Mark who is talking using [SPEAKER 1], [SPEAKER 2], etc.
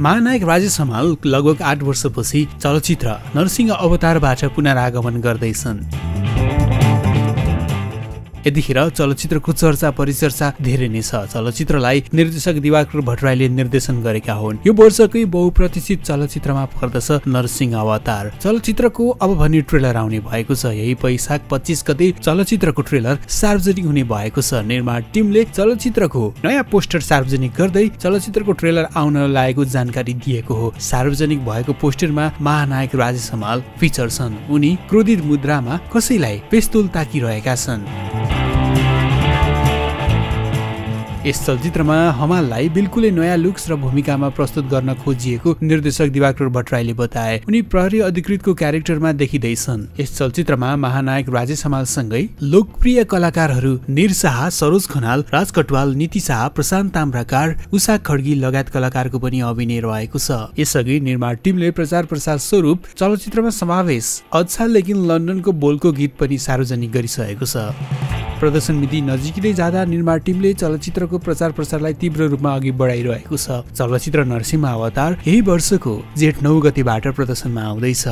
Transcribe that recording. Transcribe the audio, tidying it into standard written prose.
[SPEAKER 1] महानायक राजेश हमाल लगभग 8 वर्षपछि चलचित्र नरसिंह अवतारबाट पुनरागमन गर्दैछन्। यतिखेर चलचित्रको चर्चा परिचर्चा धेरै नै छ। चलचित्रलाई निर्देशक दिवाकर भट्टराईले निर्देशन गरेका हुन्। यो वर्षकै बहुप्रतिष्ठित चलचित्रमा पर्दछ नरसिंह अवतार। चलचित्रको अब भने ट्रेलर आउने भएको छ। यही वैशाख 25 गते चलचित्रको ट्रेलर सार्वजनिक हुने भएको छ। निर्माण टिमले चलचित्रको नयाँ पोस्टर सार्वजनिक गर्दै चलचित्रको ट्रेलर आउन लागेको जानकारी दिएको हो। सार्वजनिक भएको पोस्टरमा महानायक राजेश हमाल फिचर छन्। उनी क्रोधित मुद्रामा कसैलाई पिस्तोल ताकिरहेका छन्। यस चलचित्रमा हमाललाई बिल्कुलै नयाँ लुक्स र भूमिकामा प्रस्तुत गर्न खोजिएको निर्देशक दिवाकर भट्टराईले बताए। उनी प्रहरी अधिकृतको क्यारेक्टरमा देखिँदैछन्। यस चलचित्रमा महानायक राजेश हमालसँगै लोकप्रिय कलाकारहरू निर शाह, सरोज खनाल, राज कटवाल, नीति शाह, प्रशान्त ताम्राकार, उषा खड्गी लगायत कलाकारको पनि अभिनय रहेको छ। यसअघि निर्माण टिमले प्रचार प्रसार स्वरूप चलचित्रमा समावेश अच्छा लेकिन लन्डनको बोलको गीत पनि सार्वजनिक गरिसकेको छ। प्रदर्शन मिति नजिकै जाँदा निर्माण टिमले चलचित्रको प्रचार प्रसारलाई तीव्र रूपमा अघि बढाइरहेको छ। चलचित्र नरसिंह अवतार यही वर्षको जेठ 9 गतेबाट प्रदर्शनमा आउँदैछ।